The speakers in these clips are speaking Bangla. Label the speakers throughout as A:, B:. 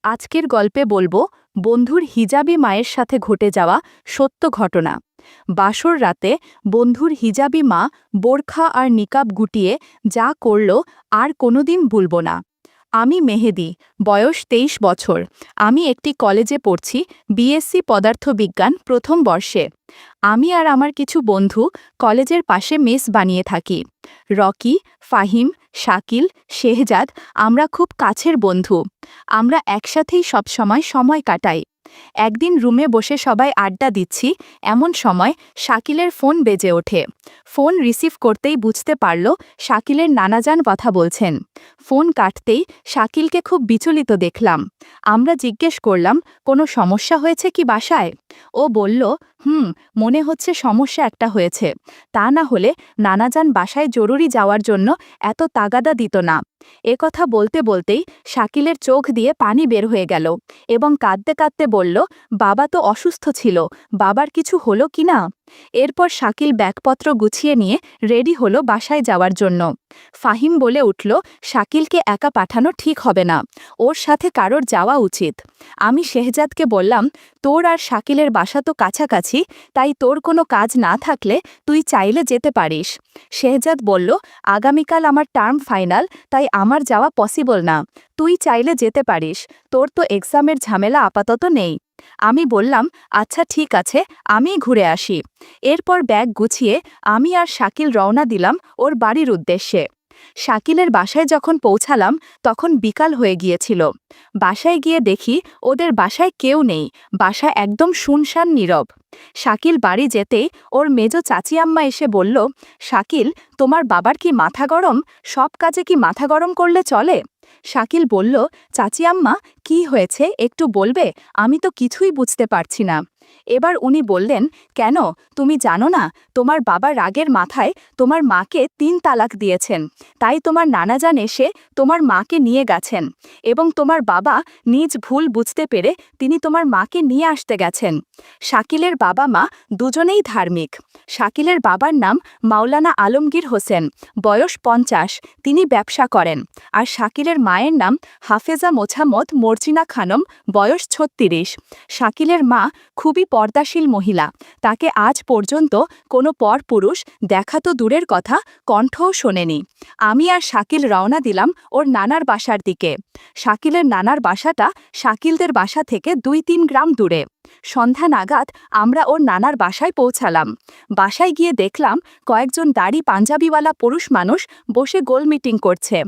A: আজকের গল্পে বলবো বন্ধুর হিজাবি মায়ের সাথে ঘটে যাওয়া সত্য ঘটনা। বাসর রাতে বন্ধুর হিজাবি মা বোরখা আর নিকাব গুটিয়ে যা করল আর কোনোদিন ভুলব না। আমি মেহেদি, বয়স ২৩ বছর। আমি একটি কলেজে পড়ছি, বিএসসি পদার্থবিজ্ঞান প্রথম বর্ষে। আমি আর আমার কিছু বন্ধু কলেজের পাশে মেস বানিয়ে থাকি। রকি, ফাহিম, শাকিল, শেহজাদ আমরা খুব কাছের বন্ধু। আমরা একসাথেই সবসময় সময় কাটাই। একদিন রুমে বসে সবাই আড্ডা দিচ্ছি, এমন সময় শাকিলের ফোন বেজে ওঠে। ফোন রিসিভ করতেই বুঝতে পারল শাকিলের নানাজান কথা বলছেন। ফোন কাটতেই শাকিলকে খুব বিচলিত দেখলাম। আমরা জিজ্ঞেস করলাম, কোনো সমস্যা হয়েছে কি বাসায়? ও বলল, মনে হচ্ছে সমস্যা একটা হয়েছে, তা না হলে নানাজান বাসায় জরুরি যাওয়ার জন্য এত তাগাদা দিত না। কথা বলতে বলতেই শাকিলের চোখ দিয়ে পানি বের হয়ে গেল এবং কাঁদতে কাঁদতে বলল, বাবা তো অসুস্থ ছিল, বাবার কিছু হলো কি না? এরপর শাকিল ব্যাগপত্র গুছিয়ে নিয়ে রেডি হলো বাসায় যাওয়ার জন্য। ফাহিম বলে উঠল, শাকিলকে একা পাঠানো ঠিক হবে না, ওর সাথে কারোর যাওয়া উচিত। আমি শেহজাদকে বললাম, তোর আর শাকিলের বাসা তো কাছাকাছি, তাই তোর কোনো কাজ না থাকলে তুই চাইলে যেতে পারিস। শেহজাদ বলল, আগামীকাল আমার টার্ম ফাইনাল, তাই আমার যাওয়া পসিবল না, তুই চাইলে যেতে পারিস, তোর তো এক্সামের ঝামেলা আপাতত নেই। আমি বললাম, আচ্ছা ঠিক আছে, আমিই ঘুরে আসি। এরপর ব্যাগ গুছিয়ে আমি আর শাকিল রওনা দিলাম ওর বাড়ির উদ্দেশ্যে। শাকিলের বাসায় যখন পৌঁছালাম তখন বিকাল হয়ে গিয়েছিল। বাসায় গিয়ে দেখি ওদের বাসায় কেউ নেই, বাসা একদম শুনশান নীরব। শাকিল বাড়ি যেতেই ওর মেজ চাচি আম্মা এসে বলল, শাকিল, তোমার বাবার কি মাথা গরম? সব কাজে কি মাথা গরম করলে চলে? শাকিল বলল, চাচি আম্মা, কি হয়েছে একটু বলবে? আমি তো কিছুই বুঝতে পারছি না। এবার উনি বললেন, কেন তুমি জানো না, তোমার বাবা রাগের মাথায় তোমার মাকে ৩ তালাক দিয়েছেন, তাই তোমার নানাজান এসে তোমার মাকে নিয়ে গেছেন এবং তোমার বাবা নিজ ভুল বুঝতে পেরে তিনি তোমার মাকে নিয়ে আসতে গেছেন। শাকিলের বাবা মা দুজনেই ধার্মিক। শাকিলের বাবার নাম মাওলানা আলমগীর হোসেন, বয়স ৫০, তিনি ব্যবসা করেন। আর শাকিলের মায়ের নাম হাফেজা মোছাম্মদ মর্জিনা খানম, বয়স ৩৬। শাকিলের মা খুবই পর্দাশীল মহিলা, তাকে আজ পর্যন্ত কোনো পরপুরুষ দেখা তো দূরের কথা, কণ্ঠও শোনেনি। আমি আর শাকিল রওনা দিলাম ওর নানার বাসার দিকে। শাকিলের নানার বাসাটা শাকিলদের বাসা থেকে ২-৩ গ্রাম দূরে। সন্ধ্যা নাগাদ আমরা ওর নানার বাসায় পৌঁছালাম। বাসায় গিয়ে দেখলাম কয়েকজন দাড়ি পাঞ্জাবিওয়ালা পুরুষ মানুষ বসে গোল মিটিং করছে।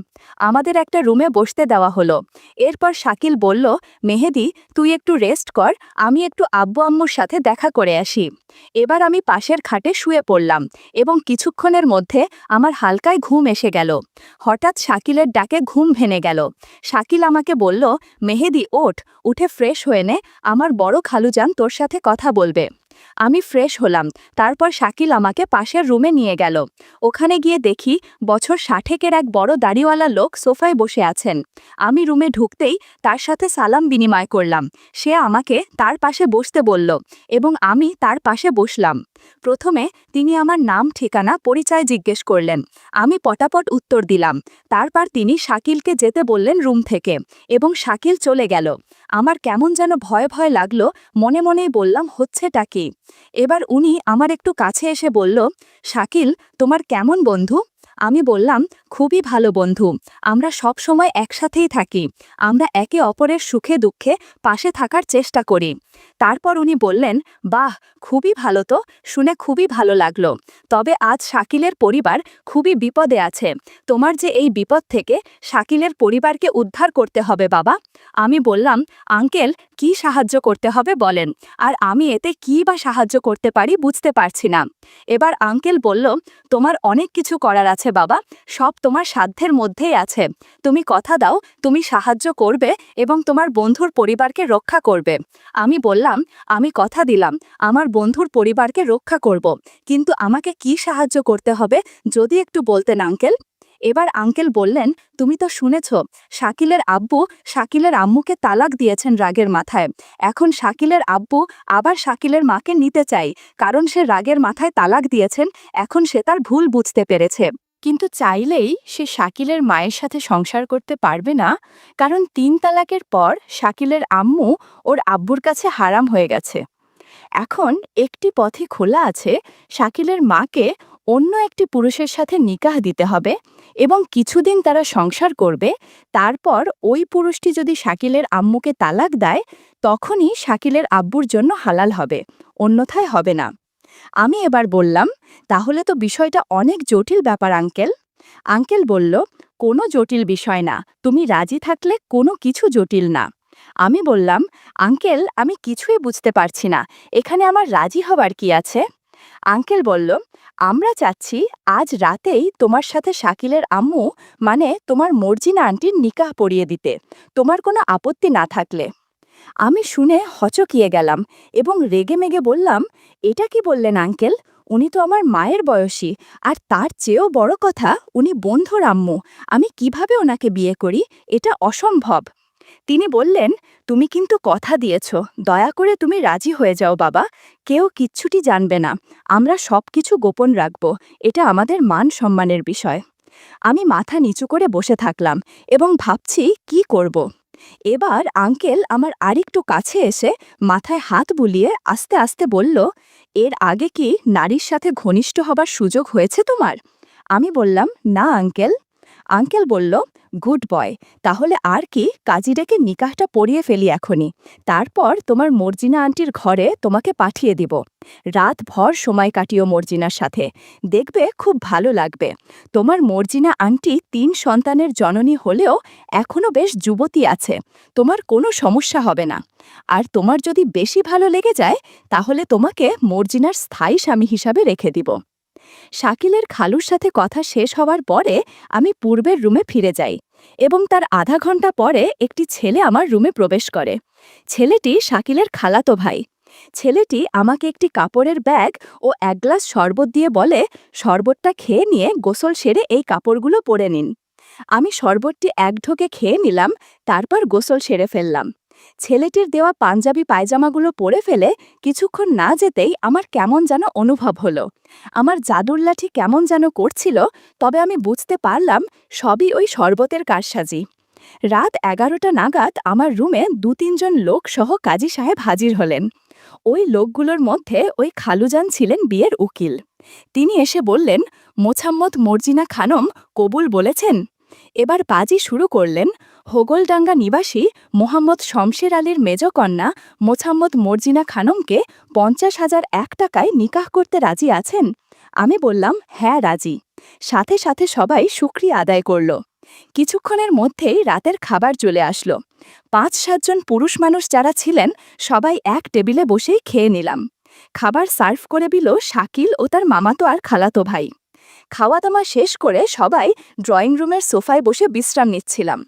A: আমাদের একটা রুমে বসতে দেওয়া হলো। এরপর শাকিল বলল, মেহেদি, তুই একটু রেস্ট কর, আমি একটু আব্বু আম্মুর সাথে দেখা করে আসি। এবার আমি পাশের খাটে শুয়ে পড়লাম এবং কিছুক্ষণের মধ্যে আমার হালকায় ঘুম এসে গেল। হঠাৎ শাকিলের ডাকে ঘুম ভেঙে গেল। শাকিল আমাকে বলল, মেহেদি ওঠ, উঠে ফ্রেশ হয়ে নে, আমার বড় খালুজান তোর সাথে কথা বলবে। আমি ফ্রেশ হলাম। তারপর শাকিল আমাকে পাশের রুমে নিয়ে গেল। ওখানে গিয়ে দেখি বছর ৬০-এর এক বড় দাড়িওয়ালা লোক সোফায় বসে আছেন। আমি রুমে ঢুকতেই তার সাথে সালাম বিনিময় করলাম। সে আমাকে তার পাশে বসতে বলল এবং আমি তার পাশে বসলাম। প্রথমে তিনি আমার নাম, ঠিকানা, পরিচয় জিজ্ঞেস করলেন। আমি পটাপট উত্তর দিলাম। তারপর তিনি শাকিলকে যেতে বললেন রুম থেকে এবং শাকিল চলে গেল। আমার কেমন যেন ভয় ভয় লাগলো, মনে মনেই বললাম, হচ্ছেটা কি? এবার উনি আমার একটু কাছে এসে বলল, শাকিল, তোমার কেমন বন্ধু? আমি বললাম, খুবই ভালো বন্ধু, আমরা সব সময় একসাথেই থাকি, আমরা একে অপরের সুখে দুঃখে পাশে থাকার চেষ্টা করি। তারপর উনি বললেন, বাহ, খুবই ভালো, তো শুনে খুবই ভালো লাগলো। তবে আজ শাকিলের পরিবার খুবই বিপদে আছে, তোমার যে এই বিপদ থেকে শাকিলের পরিবারকে উদ্ধার করতে হবে বাবা। আমি বললাম, আঙ্কেল, কি সাহায্য করতে হবে বলেন, আর আমি এতে কী বা সাহায্য করতে পারি বুঝতে পারছি না। এবার আঙ্কেল বলল, তোমার অনেক কিছু করার আছে বাবা, সব তোমার সাধ্যের মধ্যেই আছে, তুমি কথা দাও তুমি সাহায্য করবে এবং তোমার বন্ধুর পরিবারকে রক্ষা করবে। আমি বললাম, আমি কথা দিলাম আমার বন্ধুর পরিবারকে রক্ষা করব, কিন্তু আমাকে কি সাহায্য করতে হবে যদি একটু বলতেন আঙ্কেল। এবার আঙ্কেল বললেন, তুমি তো শুনেছ শাকিলের আব্বু শাকিলের আম্মুকে তালাক দিয়েছেন রাগের মাথায়। এখন শাকিলের আব্বু আবার শাকিলের মাকে নিতে চাই, কারণ সে রাগের মাথায় তালাক দিয়েছেন, এখন সে তার ভুল বুঝতে পেরেছে। কিন্তু চাইলেই সে শাকিলের মায়ের সাথে সংসার করতে পারবে না, কারণ ৩ তালাকের পর শাকিলের আম্মু ওর আব্বুর কাছে হারাম হয়ে গেছে। এখন একটি পথই খোলা আছে, শাকিলের মাকে অন্য একটি পুরুষের সাথে নিকাহ দিতে হবে এবং কিছুদিন তারা সংসার করবে। তারপর ওই পুরুষটি যদি শাকিলের আম্মুকে তালাক দেয়, তখনই শাকিলের আব্বুর জন্য হালাল হবে, অন্যথায় হবে না। আমি এবার বললাম, তাহলে তো বিষয়টা অনেক জটিল ব্যাপার আঙ্কেল। আঙ্কেল বলল, কোনো জটিল বিষয় না, তুমি রাজি থাকলে কোনো কিছু জটিল না। আমি বললাম, আঙ্কেল আমি কিছুই বুঝতে পারছি না, এখানে আমার রাজি হবার কি আছে? আঙ্কেল বলল, আমরা চাচ্ছি আজ রাতেই তোমার সাথে শাকিলের আম্মু মানে তোমার মর্জিনা আন্টির নিকাহ পড়িয়ে দিতে, তোমার কোনো আপত্তি না থাকলে। আমি শুনে হচকিয়ে গেলাম এবং রেগেমেগে বললাম, এটা কি বললেন আঙ্কেল? উনি তো আমার মায়ের বয়সী, আর তার চেয়েও বড় কথা উনি বন্ধুর আম্মু। আমি কিভাবে ওনাকে বিয়ে করি? এটা অসম্ভব। তিনি বললেন, তুমি কিন্তু কথা দিয়েছ, দয়া করে তুমি রাজি হয়ে যাও বাবা, কেউ কিচ্ছুটি জানবে না, আমরা সবকিছু গোপন রাখব, এটা আমাদের মান সম্মানের বিষয়। আমি মাথা নিচু করে বসে থাকলাম এবং ভাবছি কি করব। এবার আঙ্কেল আমার আরেকটু কাছে এসে মাথায় হাত বুলিয়ে আস্তে আস্তে বলল, এর আগে কি নারীর সাথে ঘনিষ্ঠ হবার সুযোগ হয়েছে তোমার? আমি বললাম, না আঙ্কেল। আঙ্কেল বলল, গুড বয়, তাহলে আর কি, কাজী ডেকে নিকাহটা পড়িয়ে ফেলি এখনই, তারপর তোমার মর্জিনা আন্টির ঘরে তোমাকে পাঠিয়ে দিব। রাত ভর সময় কাটিও মর্জিনার সাথে, দেখবে খুব ভালো লাগবে। তোমার মর্জিনা আন্টি ৩ সন্তানের জননী হলেও এখনও বেশ যুবতী আছে, তোমার কোনো সমস্যা হবে না। আর তোমার যদি বেশি ভালো লেগে যায়, তাহলে তোমাকে মর্জিনার স্থায়ী স্বামী হিসাবে রেখে দিব। শাকিলের খালুর সাথে কথা শেষ হওয়ার পরে আমি পূর্বের রুমে ফিরে যাই এবং তার আধা ঘন্টা পরে একটি ছেলে আমার রুমে প্রবেশ করে। ছেলেটি শাকিলের খালাতো ভাই। ছেলেটি আমাকে একটি কাপড়ের ব্যাগ ও ১ গ্লাস শরবত দিয়ে বলে, শরবতটা খেয়ে নিয়ে গোসল সেরে এই কাপড়গুলো পরে নিন। আমি শরবতটি ১ ঢোকে খেয়ে নিলাম, তারপর গোসল সেরে ফেললাম। ছেলেটির দেওয়া পাঞ্জাবি পায়জামাগুলো পরে ফেলে কিছুক্ষণ না যেতেই আমার কেমন যেন অনুভব হলো। আমার জাদুর লাঠি কেমন যেন করছিল, তবে আমি বুঝতে পারলাম সবই ওই শরবতের কারসাজি। রাত ১১টা নাগাদ আমার রুমে ২-৩ জন লোক সহ কাজী সাহেব হাজির হলেন। ওই লোকগুলোর মধ্যে ওই খালুজান ছিলেন বিয়ের উকিল। তিনি এসে বললেন, মোছাম্মদ মর্জিনা খানম কবুল বলেছেন। এবার বাজি শুরু করলেন। হোগলডাঙ্গা নিবাসী মোহাম্মদ শমশের আলীর মেজকন্যা মোছাম্মদ মর্জিনা খানমকে ৫০,০০০ টাকায় নিকাহ করতে রাজি আছেন? আমি বললাম, হ্যাঁ রাজি। সাথে সাথে সবাই শুকরিয়া আদায় করল। কিছুক্ষণের মধ্যেই রাতের খাবার চলে আসলো। ৫-৭ জন পুরুষ মানুষ যারা ছিলেন সবাই এক টেবিলে বসেই খেয়ে নিলাম। খাবার সার্ভ করে দিল শাকিল ও তার মামাতো আর খালাতো ভাই। খাওয়া দাওয়া শেষ করে সবাই ড্রয়িং রুমের সোফায় বসে বিশ্রাম নিচ্ছিলাম।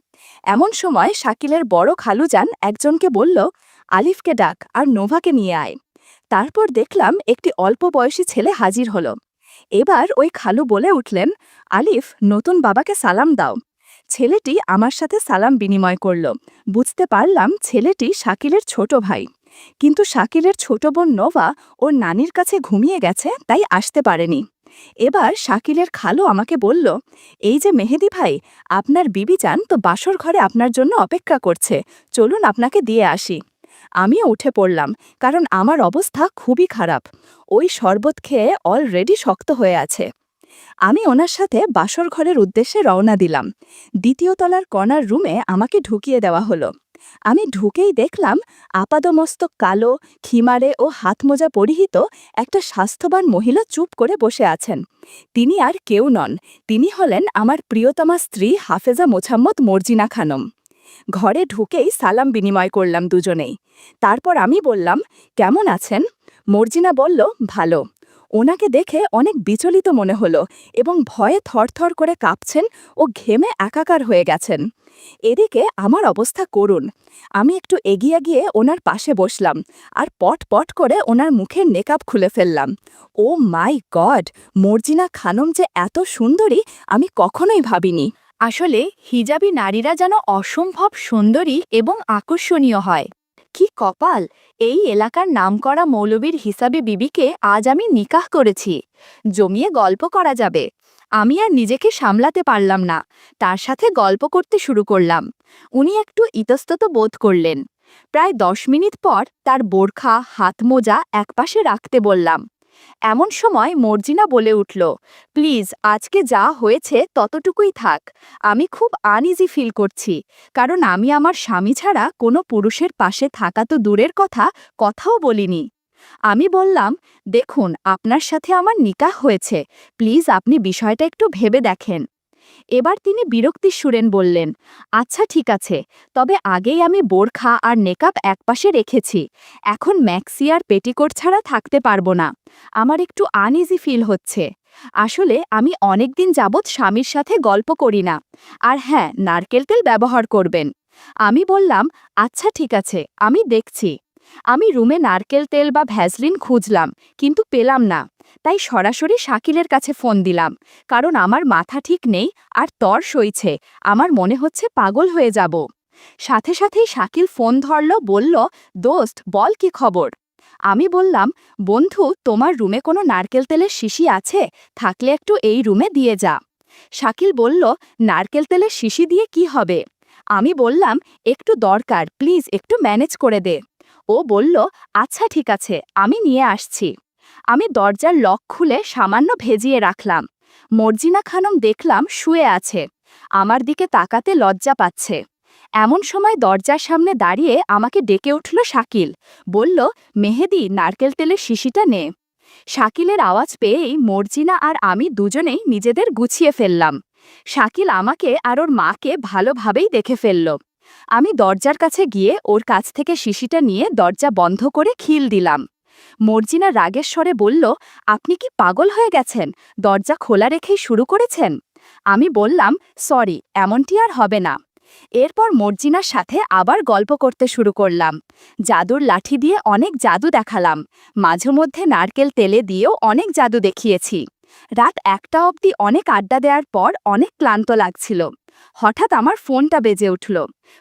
A: এমন সময় শাকিলের বড় খালুজান একজনকে বলল, আলিফকে ডাক আর নোভাকে নিয়ে আয়। তারপর দেখলাম একটি অল্প বয়সী ছেলে হাজির হলো। এবার ওই খালু বলে উঠলেন, আলিফ, নতুন বাবাকে সালাম দাও। ছেলেটি আমার সাথে সালাম বিনিময় করল। বুঝতে পারলাম ছেলেটি শাকিলের ছোট ভাই। কিন্তু শাকিলের ছোট বোন নোভা ওর নানির কাছে ঘুমিয়ে গেছে, তাই আসতে পারেনি। এবার শাকিলের খালু আমাকে বলল, এই যে মেহেদি ভাই, আপনার বিবি যান তো বাসর ঘরে আপনার জন্য অপেক্ষা করছে, চলুন আপনাকে দিয়ে আসি। আমিও উঠে পড়লাম, কারণ আমার অবস্থা খুবই খারাপ। ওই শরবত খেয়ে অলরেডি শক্ত হয়ে আছে। আমি ওনার সাথে বাসর ঘরের উদ্দেশ্যে রওনা দিলাম। ২য় তলার কর্নার রুমে আমাকে ঢুকিয়ে দেওয়া হলো। আমি ঢুকেই দেখলাম আপাদমস্তক কালো, খিমারে ও হাতমোজা পরিহিত একটা স্বাস্থ্যবান মহিলা চুপ করে বসে আছেন। তিনি আর কেউ নন, তিনি হলেন আমার প্রিয়তমা স্ত্রী হাফেজা মোছাম্মদ মর্জিনা খানম। ঘরে ঢুকেই সালাম বিনিময় করলাম দুজনেই। তারপর আমি বললাম, কেমন আছেন? মর্জিনা বলল, ভালো। ওনাকে দেখে অনেক বিচলিত মনে হলো এবং ভয়ে থরথর করে কাঁপছেন ও ঘেমে একাকার হয়ে গেছেন। এদিকে আমার অবস্থা করুণ। আমি একটু এগিয়ে গিয়ে ওনার পাশে বসলাম আর পট পট করে ওনার মুখের নেকাব খুলে ফেললাম। ও মাই গড, মর্জিনা খানম যে এত সুন্দরী আমি কখনোই ভাবিনি। আসলে হিজাবি নারীরা যেন অসম্ভব সুন্দরী এবং আকর্ষণীয় হয়। কি কপাল, এই এলাকার নামকরা মৌলবীর হিসাবে বিবিকে আজ আমি নিকাহ করেছি। জমিয়ে গল্প করা যাবে। আমি আর নিজেকে সামলাতে পারলাম না, তার সাথে গল্প করতে শুরু করলাম। উনি একটু ইতস্তত বোধ করলেন। প্রায় 10 মিনিট পর তার বোরখা হাত মোজা একপাশে রাখতে বললাম। এমন সময় মর্জিনা বলে উঠল, প্লিজ আজকে যা হয়েছে ততটুকুই থাক। আমি খুব আনইজি ফিল করছি, কারণ আমি আমার স্বামী ছাড়া কোনো পুরুষের পাশে থাকা তো দূরের কথা, কথাও বলিনি। আমি বললাম, দেখুন আপনার সাথে আমার নিকাহ হয়েছে, প্লিজ আপনি বিষয়টা একটু ভেবে দেখেন। এবার তিনি বিরক্তির সুরেন বললেন, আচ্ছা ঠিক আছে, তবে আগেই আমি বোরখা আর নেকাব একপাশে রেখেছি, এখন ম্যাক্সি আর পেটিকোট ছাড়া থাকতে পারবো না। আমার একটু আনইজি ফিল হচ্ছে। আসলে আমি অনেকদিন যাবৎ স্বামীর সাথে গল্প করি না। আর হ্যাঁ, নারকেল তেল ব্যবহার করবেন। আমি বললাম, আচ্ছা ঠিক আছে, আমি দেখছি। আমি রুমে নারকেল তেল বা ভ্যাসলিন খুঁজলাম, কিন্তু পেলাম না। তাই সরাসরি শাকিলের কাছে ফোন দিলাম, কারণ আমার মাথা ঠিক নেই আর তর সইছে, আমার মনে হচ্ছে পাগল হয়ে যাব। সাথে সাথেই শাকিল ফোন ধরল, বলল, দোস্ত বল কি খবর। আমি বললাম, বন্ধু তোমার রুমে কোনো নারকেল তেলের শিশি আছে? থাকলে একটু এই রুমে দিয়ে যা। শাকিল বলল, নারকেল তেলের শিশি দিয়ে কি হবে? আমি বললাম, একটু দরকার, প্লিজ একটু ম্যানেজ করে দে। ও বলল, আচ্ছা ঠিক আছে, আমি নিয়ে আসছি। আমি দরজার লক খুলে সামান্য ভেজিয়ে রাখলাম। মর্জিনা খানম দেখলাম শুয়ে আছে, আমার দিকে তাকাতে লজ্জা পাচ্ছে। এমন সময় দরজার সামনে দাঁড়িয়ে আমাকে ডেকে উঠল শাকিল, বলল, মেহেদি নারকেল তেলের শিশিটা নে। শাকিলের আওয়াজ পেয়েই মর্জিনা আর আমি দুজনেই নিজেদের গুছিয়ে ফেললাম। শাকিল আমাকে আর ওর মাকে ভালোভাবেই দেখে ফেলল। আমি দরজার কাছে গিয়ে ওর কাছ থেকে শিশিটা নিয়ে দরজা বন্ধ করে খিল দিলাম। মর্জিনা রাগের স্বরে বলল, আপনি কি পাগল হয়ে গেছেন? দরজা খোলা রেখেই শুরু করেছেন? আমি বললাম, সরি, এমনটি আর হবে না। এরপর মর্জিনার সাথে আবার গল্প করতে শুরু করলাম। জাদুর লাঠি দিয়ে অনেক জাদু দেখালাম, মাঝে মধ্যে নারকেল তেলে দিয়েও অনেক জাদু দেখিয়েছি। রাত 1টা অবধি অনেক আড্ডা দেওয়ার পর অনেক ক্লান্ত লাগছিল। হঠাৎ আমার ফোনটা বেজে উঠল।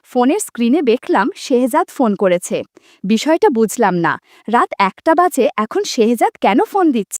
A: ফোনের স্ক্রিনে দেখলাম শেহজাদ ফোন করেছে। বিষয়টা বুঝলাম না, রাত 1টা বাজে, এখন শেহজাদ কেন ফোন দিচ্ছে?